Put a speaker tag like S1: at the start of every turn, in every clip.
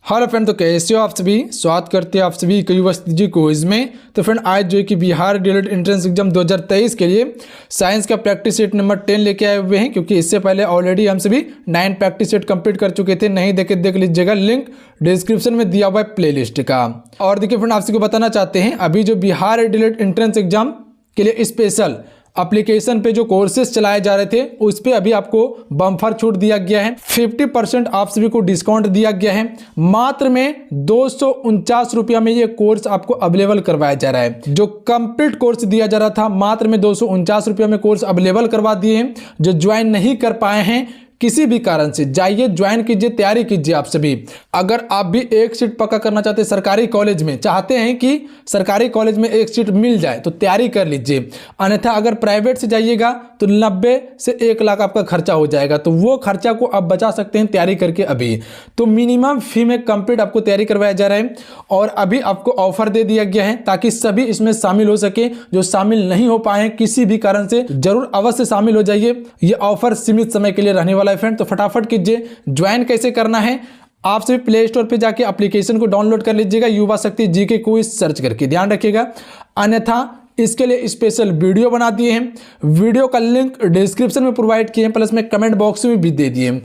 S1: Hello friend, तो कैसे हो आप सभी। स्वागत करते हैं आप सभी यूनिवर्सिटी क्विज में। तो फ्रेंड आज जो है कि बिहार डीएलएड एंट्रेंस एग्जाम 2023 के लिए साइंस का प्रैक्टिस सेट नंबर 10 लेके आए हुए हैं, क्योंकि इससे पहले ऑलरेडी हम सभी 9 प्रैक्टिस सेट कंप्लीट कर चुके थे। नहीं देखे देख लीजिएगा, लिंक डिस्क्रिप्शन में दिया हुआ है प्लेलिस्ट का। और देखिए फ्रेंड, आप सभी को बताना चाहते हैं अभी जो बिहार डीएलएड एंट्रेंस एग्जाम के लिए स्पेशल एप्लीकेशन पे जो कोर्सेज चलाए जा रहे थे उस पे अभी आपको बम्पर छूट दिया गया है। 50% आप सभी को डिस्काउंट दिया गया है। मात्र में 249 रुपया में ये कोर्स आपको अवेलेबल करवाया जा रहा है। जो कंप्लीट कोर्स दिया जा रहा था मात्र में 249 रुपया में कोर्स अवेलेबल करवा दिए हैं। जो ज्वाइन नहीं कर पाए हैं किसी भी कारण से, जाइए ज्वाइन कीजिए, तैयारी कीजिए आप सभी। अगर आप भी एक सीट पक्का करना चाहते हैं सरकारी कॉलेज में, चाहते हैं कि सरकारी कॉलेज में एक सीट मिल जाए तो तैयारी कर लीजिए। अन्यथा अगर प्राइवेट से जाइएगा तो 90 से 1 लाख आपका खर्चा हो जाएगा, तो वो खर्चा को आप बचा सकते हैं तैयारी करके अभी। तो मिनिमम फी में कंप्लीट आपको तैयारी करवाया जा रहा है और अभी आपको ऑफर दे दिया गया है ताकि सभी इसमें शामिल हो सके। जो शामिल नहीं हो पाए किसी भी कारण से, जरूर अवश्य शामिल हो जाइए। ये ऑफर सीमित समय के लिए रहने वाला है फ्रेंड, तो फटाफट कीजिए। ज्वाइन कैसे करना है, आप सभी प्ले स्टोर पे जाके एप्लीकेशन को डाउनलोड कर लीजिएगा, युवा शक्ति जीके क्विज सर्च करके, ध्यान रखिएगा। अन्यथा इसके लिए स्पेशल वीडियो बना दिए हैं, वीडियो का लिंक डिस्क्रिप्शन में प्रोवाइड किए हैं, प्लस में कमेंट बॉक्स में भी दे दिए हैं,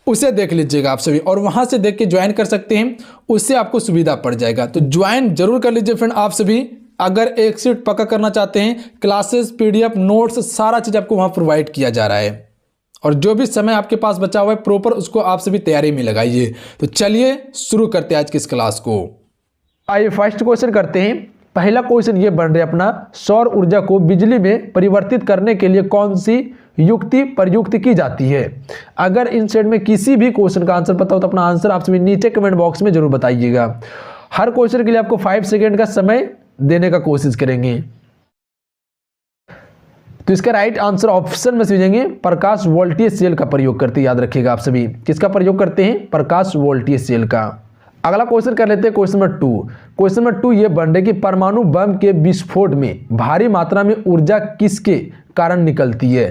S1: उसे देख लीजिएगा आप सभी और वहां से देख के ज्वाइन कर सकते हैं, उससे आपको सुविधा पड़ जाएगा। तो ज्वाइन जरूर कर लीजिए फ्रेंड आप सभी। अगर एक सीट पक्का करना चाहते हैं, क्लासेस, पीडीएफ, नोट्स, सारा चीज आपको वहां प्रोवाइड किया जा रहा है और जो भी समय आपके पास बचा हुआ है प्रॉपर उसको आप सभी तैयारी में लगाइए। तो चलिए शुरू करते हैं आज की इस क्लास को। आइए फर्स्ट क्वेश्चन करते हैं। पहला क्वेश्चन ये बन रहा है अपना, सौर ऊर्जा को बिजली में परिवर्तित करने के लिए कौन सी युक्ति प्रयुक्त की जाती है। अगर इन सेट में किसी भी क्वेश्चन का आंसर पता हो तो अपना आंसर आप सभी नीचे कमेंट बॉक्स में जरूर बताइएगा। हर क्वेश्चन के लिए आपको 5 सेकेंड का समय देने का कोशिश करेंगे। तो इसका राइट आंसर ऑप्शन में समझेंगे प्रकाश वोल्टेज सेल का प्रयोग करते हैं। याद रखिएगा आप सभी, किसका प्रयोग करते हैं, प्रकाश वोल्टेज सेल का। अगला क्वेश्चन कर लेते हैं क्वेश्चन नंबर 2। क्वेश्चन नंबर 2 ये बन रहा है कि परमाणु बम के विस्फोट में भारी मात्रा में ऊर्जा किसके कारण निकलती है।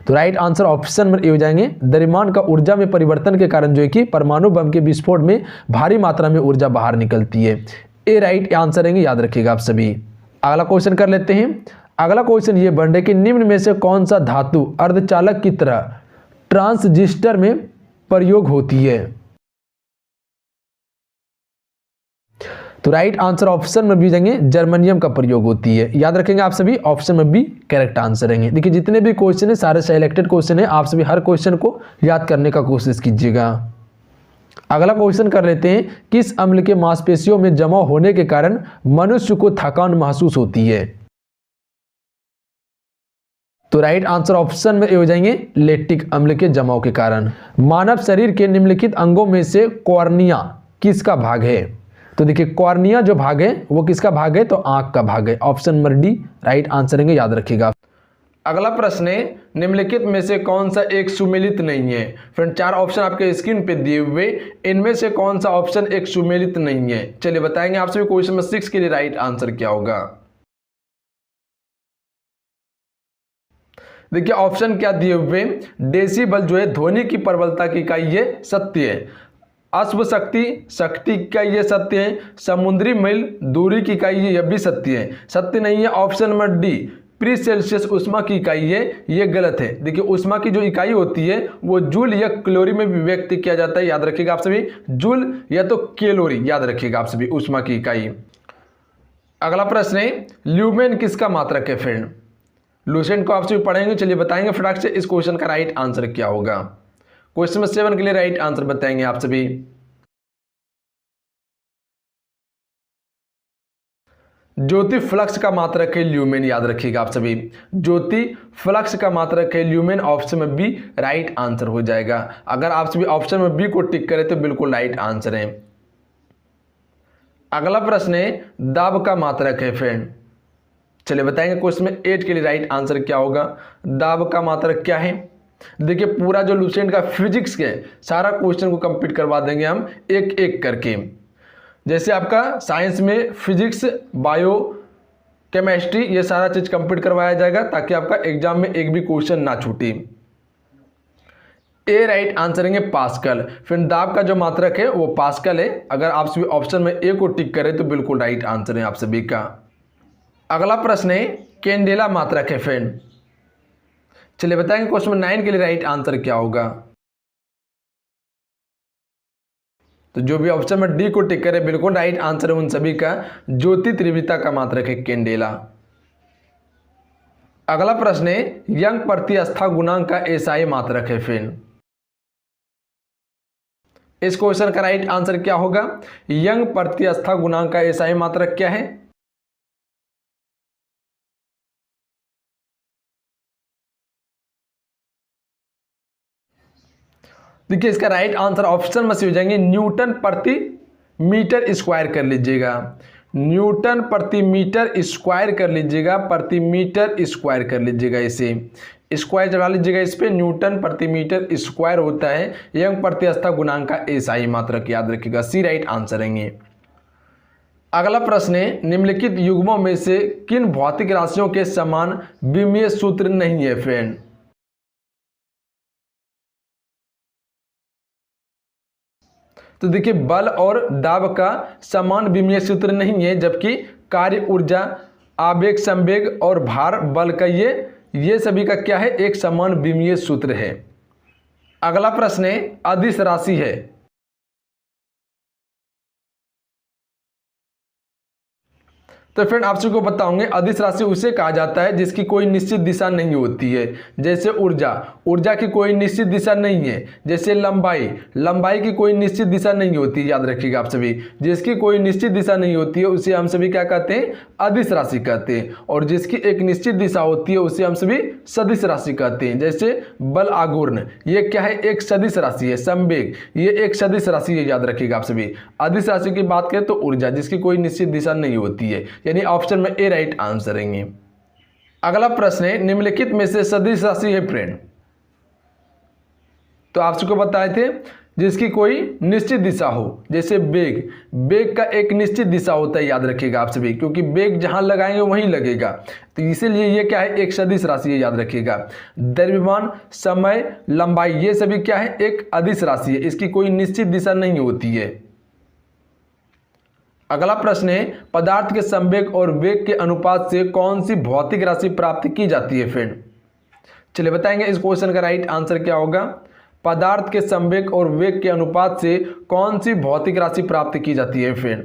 S1: तो राइट आंसर ऑप्शन में हो जाएंगे द्रव्यमान का ऊर्जा में परिवर्तन के कारण जो है कि परमाणु बम के विस्फोट में भारी मात्रा में ऊर्जा बाहर निकलती है। ए राइट आंसर रहेंगे, याद रखिएगा आप सभी। अगला क्वेश्चन कर लेते हैं। अगला क्वेश्चन ये बन रहा है कि निम्न में से कौन सा धातु अर्धचालक की तरह ट्रांजिस्टर में प्रयोग होती है। तो राइट आंसर ऑप्शन में भी जाएंगे जर्मेनियम का प्रयोग होती है। याद रखेंगे आप सभी, ऑप्शन में भी करेक्ट आंसर रहेंगे। देखिए जितने भी क्वेश्चन है सारे सिलेक्टेड क्वेश्चन है, आप सभी हर क्वेश्चन को याद करने का कोशिश कीजिएगा। अगला क्वेश्चन कर लेते हैं, किस अम्ल के मांसपेशियों में जमा होने के कारण मनुष्य को थकान महसूस होती है। तो राइट आंसर ऑप्शन में हो जाएंगे लैक्टिक अम्ल के जमाव के कारण। मानव शरीर के निम्नलिखित अंगों में से कॉर्निया किसका भाग है। तो देखिए कॉर्निया जो भाग है वो किसका भाग है, तो आंख का भाग है। Option number D right answer रहेंगे, याद रखिएगा। अगला प्रश्न है, निम्नलिखित में से कौन सा एक सुमेलित नहीं है। फ्रेंड 4 ऑप्शन आपके स्क्रीन पे दिए हुए, इनमें से कौन सा ऑप्शन एक सुमेलित नहीं है। चलिए बताएंगे आप सभी। क्वेश्चन नंबर 6 के लिए राइट आंसर क्या होगा। देखिए ऑप्शन क्या दिए हुए, डेसिबल जो है ध्वनि की प्रबलता की इकाई है, सत्य है। अश्व शक्ति, शक्ति की इकाई है, सत्य है। समुद्री मील दूरी की इकाई है, यह भी सत्य है। सत्य नहीं है option number D pre Celsius उष्मा की इकाई है, ये गलत है। देखिए उष्मा की जो इकाई होती है वो जूल या कैलोरी में भी व्यक्त किया जाता है। याद रखिएगा आप सभी, जूल या तो कैलोरी, याद रखिएगा आप सभी उष्मा की इकाई। अगला प्रश्न है, ल्यूमेन किसका मात्रक है। फ्रेंड लूसेंट को आप सभी पढ़ेंगे, चलिए बताएंगे फटाक से इस क्वेश्चन का राइट आंसर क्या होगा। क्वेश्चन नंबर 7 के लिए राइट आंसर बताएंगे आप सभी। ज्योति फ्लक्स का मात्रक है ल्यूमेन, याद रखिएगा आप सभी। ज्योति फ्लक्स का मात्रक है ल्यूमेन, ऑप्शन में बी राइट आंसर हो जाएगा। अगर आप सभी ऑप्शन में बी को टिक करें तो बिल्कुल राइट आंसर है। अगला प्रश्न है, दाब का मात्रक है। फ्रेंड चलिए बताएंगे क्वेश्चन में 8 के लिए राइट आंसर क्या होगा। दाब का मात्रक क्या है। देखिए पूरा जो लूसेंट का फिजिक्स है सारा क्वेश्चन को कंप्लीट करवा देंगे हम एक एक करके। जैसे आपका साइंस में फिजिक्स, बायो, केमिस्ट्री, ये सारा चीज कंप्लीट करवाया जाएगा ताकि आपका एग्जाम में एक भी क्वेश्चन ना छूटे। ए राइट आंसर है पास्कल। फिर दाब का जो मात्रक है वो पास्कल है। अगर आप सभी ऑप्शन में ए को टिक करें तो बिल्कुल राइट आंसर है आप सभी का। अगला प्रश्न है कैंडेला मात्रक है फ्रेंड। चलिए बताएंगे क्वेश्चन नंबर 9 के लिए राइट आंसर क्या होगा। तो जो भी ऑप्शन में डी को टिक करे बिल्कुल राइट आंसर है उन सभी का। ज्योति तीव्रता का मात्रक है कैंडेला। अगला प्रश्न है यंग प्रतिस्थापन गुणांक का एसआई मात्रक है फ्रेंड। इस क्वेश्चन का राइट आंसर क्या होगा। यंग प्रतिस्थापन गुणांक का एसआई मात्रक क्या है। देखिए इसका राइट आंसर ऑप्शन में से हो जाएंगे न्यूटन प्रति मीटर स्क्वायर कर लीजिएगा। न्यूटन प्रति मीटर स्क्वायर कर लीजिएगा, प्रति मीटर स्क्वायर कर लीजिएगा, इसे स्क्वायर चढ़ा लीजिएगा इस पे। न्यूटन प्रति मीटर स्क्वायर होता है यंग प्रतिस्थापन गुणांक का एसआई मात्रक, याद रखिएगा। सी राइट आंसर है। अगला प्रश्न है निम्नलिखित युग्मों में से किन भौतिक राशियों के समान विमीय सूत्र नहीं है फ्रेंड। तो देखिए बल और दाब का समान विमीय सूत्र नहीं है, जबकि कार्य ऊर्जा, आवेग संवेग और भार बल का ये सभी का क्या है, एक समान विमीय सूत्र है। अगला प्रश्न है अदिश राशि है। तो फ्रेंड आप सबको बताऊंगे अदिश राशि उसे कहा जाता है जिसकी कोई निश्चित दिशा नहीं होती है। जैसे ऊर्जा, ऊर्जा की कोई निश्चित दिशा नहीं है। जैसे लंबाई, लंबाई की कोई निश्चित दिशा नहीं होती है, याद रखिएगा आप सभी। जिसकी कोई निश्चित दिशा नहीं होती है उसे हम सभी क्या कहते हैं, अदिश राशि कहते हैं। और जिसकी एक निश्चित दिशा होती है उसे हम सभी सदिश राशि कहते हैं। जैसे बल आघूर्ण, ये क्या है, एक सदिश राशि है। संवेग, ये एक सदिश राशि है, याद रखिएगा आप सभी। अदिश राशि की बात करें तो ऊर्जा, जिसकी कोई निश्चित दिशा नहीं होती है, यानी ऑप्शन में ए राइट आंसर है। अगला प्रश्न है निम्नलिखित में से सदिश राशि है फ्रेंड। तो आप सबको बताए थे जिसकी कोई निश्चित दिशा हो। जैसे बेग, बेग का एक निश्चित दिशा होता है, याद रखिएगा आप सभी, क्योंकि बेग जहां लगाएंगे वहीं लगेगा। तो इसीलिए ये क्या है, एक सदिश राशि है, याद रखिएगा। द्रव्यमान, समय, लंबाई, ये सभी क्या है, एक अदिश राशि है। इसकी कोई निश्चित दिशा नहीं होती है। अगला प्रश्न है पदार्थ के संवेग और वेग के अनुपात से कौन सी भौतिक राशि प्राप्त की जाती है फ्रेंड। चलिए बताएंगे इस क्वेश्चन का राइट आंसर क्या होगा। पदार्थ के संवेग और वेग के अनुपात से कौन सी भौतिक राशि प्राप्त की जाती है फ्रेंड।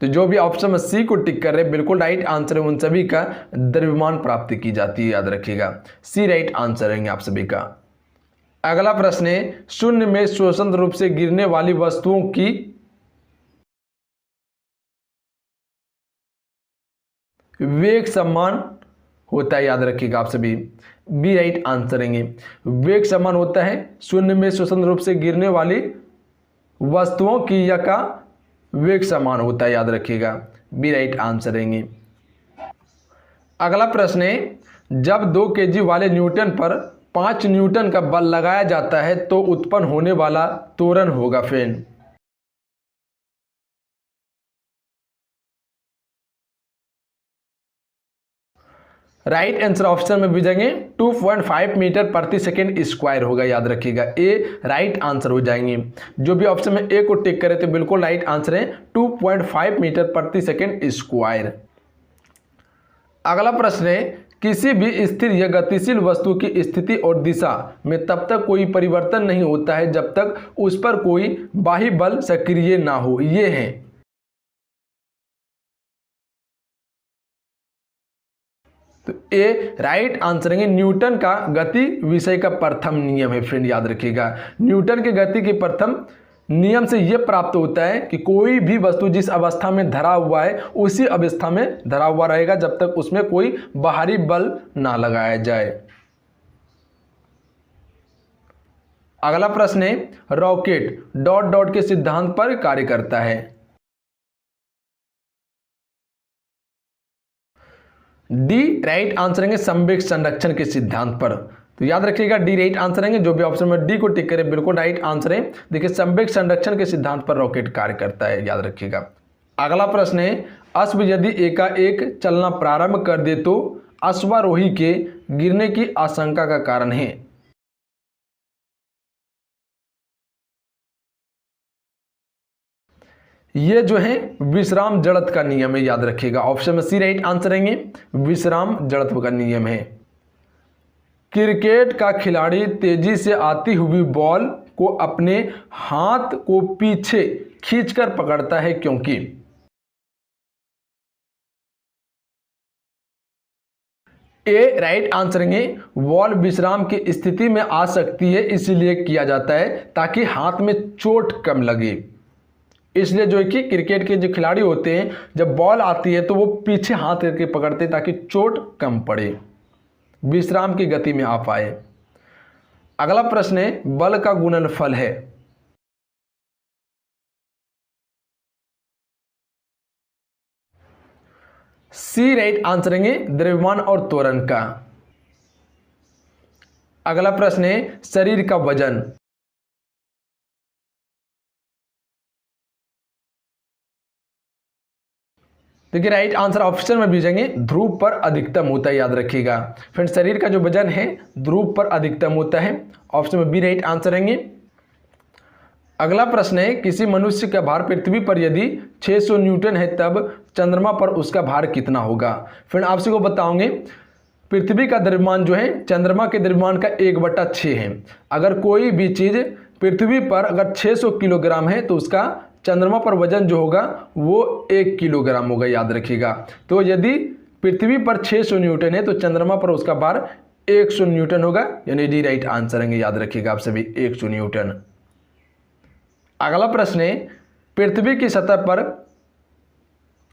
S1: तो जो भी ऑप्शन में सी को टिक कर रहे बिल्कुल राइट आंसर है उन सभी का। द्रव्यमान प्राप्त की जाती है, याद रखिएगा। सी राइट आंसर है आप सभी का। अगला प्रश्न है शून्य में स्वतंत्र रूप से गिरने वाली वस्तुओं की वेग समान होता है, याद रखिएगा आप सभी। बी राइट आंसर है। वेग समान होता है शून्य में स्वतंत्र रूप से गिरने वाली वस्तुओं की या का वेग समान होता है, याद रखिएगा। बी राइट आंसर है। अगला प्रश्न है जब 2 kg वाले न्यूटन पर 5 न्यूटन का बल लगाया जाता है तो उत्पन्न होने वाला त्वरण होगा फ्रेंड। राइट आंसर ऑप्शन में भेजेंगे 2.5 मीटर प्रति सेकेंड स्क्वायर होगा, याद रखिएगा। ए राइट आंसर हो जाएंगे। जो भी ऑप्शन में ए को टिक करे तो बिल्कुल राइट आंसर है 2.5 मीटर प्रति सेकेंड स्क्वायर। अगला प्रश्न है किसी भी स्थिर या गतिशील वस्तु की स्थिति और दिशा में तब तक कोई परिवर्तन नहीं होता है जब तक उस पर कोई बाह्य बल सक्रिय ना हो। ये है। तो ए राइट आंसर है न्यूटन का गति विषय का प्रथम नियम है फ्रेंड, याद रखिएगा। न्यूटन के गति के प्रथम नियम से यह प्राप्त होता है कि कोई भी वस्तु जिस अवस्था में धरा हुआ है उसी अवस्था में धरा हुआ रहेगा जब तक उसमें कोई बाहरी बल ना लगाया जाए। अगला प्रश्न है रॉकेट डॉट डॉट के सिद्धांत पर कार्य करता है। डी राइट आंसर है संवेग संरक्षण के सिद्धांत पर। तो याद रखिएगा डी राइट आंसर है। जो भी ऑप्शन में डी को टिक करे बिल्कुल राइट आंसर है। देखिए संवेग संरक्षण के सिद्धांत पर रॉकेट कार्य करता है, याद रखिएगा। अगला प्रश्न है अश्व यदि एकाएक चलना प्रारंभ कर दे तो अश्वारोही के गिरने की आशंका का कारण है? ये जो है विश्राम जड़त्व का नियम है, याद रखिएगा। ऑप्शन में सी राइट आंसर रहेंगे, विश्राम जड़त्व का नियम है। क्रिकेट का खिलाड़ी तेजी से आती हुई बॉल को अपने हाथ को पीछे खींचकर पकड़ता है क्योंकि? ए राइट आंसर है, बॉल विश्राम की स्थिति में आ सकती है इसलिए किया जाता है ताकि हाथ में चोट कम लगे। इसलिए जो है कि क्रिकेट के जो खिलाड़ी होते हैं जब बॉल आती है तो वो पीछे हाथ करके पकड़ते हैं ताकि चोट कम पड़े, विश्राम की गति में आ पाए। अगला प्रश्न है, बल का गुणनफल है? सी राइट आंसर है, द्रव्यमान और त्वरण का। अगला प्रश्न है, शरीर का वजन? देखिए राइट आंसर ऑप्शन में भेजेंगे, ध्रुव पर अधिकतम होता है, याद रखिएगा। फ्रेंड शरीर का जो वजन है ध्रुव पर अधिकतम होता है, ऑप्शन में बी राइट आंसर रहेंगे। अगला प्रश्न है, किसी मनुष्य का भार पृथ्वी पर यदि 600 न्यूटन है तब चंद्रमा पर उसका भार कितना होगा? फ्रेंड आपसे को बताओगे, पृथ्वी का द्रव्यमान जो है चंद्रमा के द्रव्यमान का 1/6 है। अगर कोई भी चीज़ पृथ्वी पर अगर 600 किलोग्राम है तो उसका चंद्रमा पर वजन जो होगा वो 1 किलोग्राम होगा, याद रखिएगा। तो यदि पृथ्वी पर 600 न्यूटन है तो चंद्रमा पर उसका भार 100 न्यूटन होगा, यानी डी राइट आंसर है, याद रखिएगा आप सभी, 100 न्यूटन। अगला प्रश्न है, पृथ्वी की सतह पर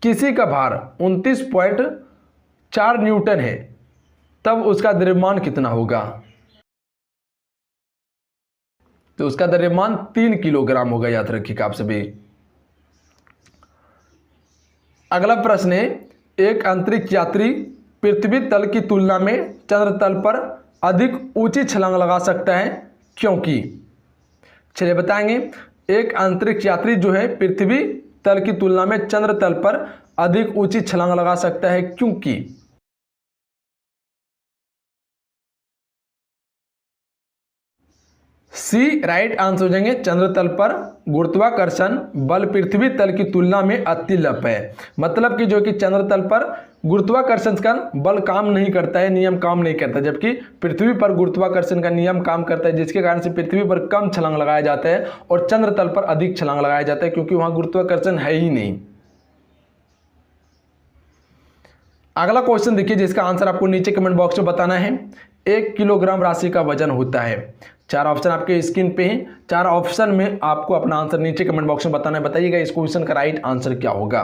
S1: किसी का भार 29.4 न्यूटन है तब उसका द्रव्यमान कितना होगा? तो उसका द्रव्यमान 3 किलोग्राम होगा, याद रखिएगा आप सभी। अगला प्रश्न है, एक अंतरिक्ष यात्री पृथ्वी तल की तुलना में चंद्र तल पर अधिक ऊंची छलांग लगा सकता है क्योंकि? चलिए बताएंगे। एक अंतरिक्ष यात्री जो है पृथ्वी तल की तुलना में चंद्र तल पर अधिक ऊंची छलांग लगा सकता है क्योंकि? सी राइट आंसर हो जाएंगे, चंद्र तल पर गुरुत्वाकर्षण बल पृथ्वी तल की तुलना में अतिलप है। मतलब कि जो कि चंद्र तल पर गुरुत्वाकर्षण का बल काम नहीं करता है, नियम काम नहीं करता, जबकि पृथ्वी पर गुरुत्वाकर्षण का नियम काम करता है, जिसके कारण से पृथ्वी पर कम छलांग लगाया जाता है और चंद्र तल पर अधिक छलांग लगाया जाता है क्योंकि वहां गुरुत्वाकर्षण है ही नहीं। अगला क्वेश्चन देखिए जिसका आंसर आपको नीचे कमेंट बॉक्स में बताना है। 1 किलोग्राम राशि का वजन होता है, 4 ऑप्शन आपके स्क्रीन पे हैं, 4 ऑप्शन में आपको अपना आंसर नीचे कमेंट बॉक्स में बताना है। बताइएगा इस क्वेश्चन का राइट आंसर क्या होगा।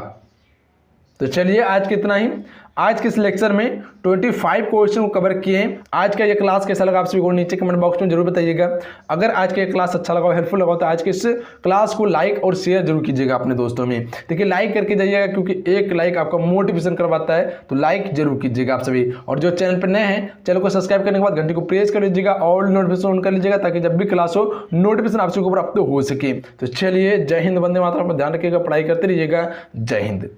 S1: तो चलिए आज कितना ही, आज के इस लेक्चर में 25 क्वेश्चन को कवर किए हैं। आज का ये क्लास कैसा लगा आप सभी को नीचे कमेंट बॉक्स में जरूर बताइएगा। अगर आज का ये क्लास अच्छा लगा, हेल्पफुल लगा तो आज के इस क्लास को लाइक और शेयर जरूर कीजिएगा अपने दोस्तों में। देखिए लाइक करके जाइएगा क्योंकि एक लाइक आपका मोटिवेशन करवाता है, तो लाइक जरूर कीजिएगा आप सभी। और जो चैनल पर नए हैं चैनल को सब्सक्राइब करने के बाद घंटी को प्रेस कर लीजिएगा और नोटिफिकेशन ऑन कर लीजिएगा ताकि जब भी क्लास हो नोटिफिकेशन आपसे ऊपर प्राप्त हो सके। तो चलिए जय हिंद, वंदे मातरम, ध्यान रखिएगा, पढ़ाई करते रहिएगा। जय हिंद।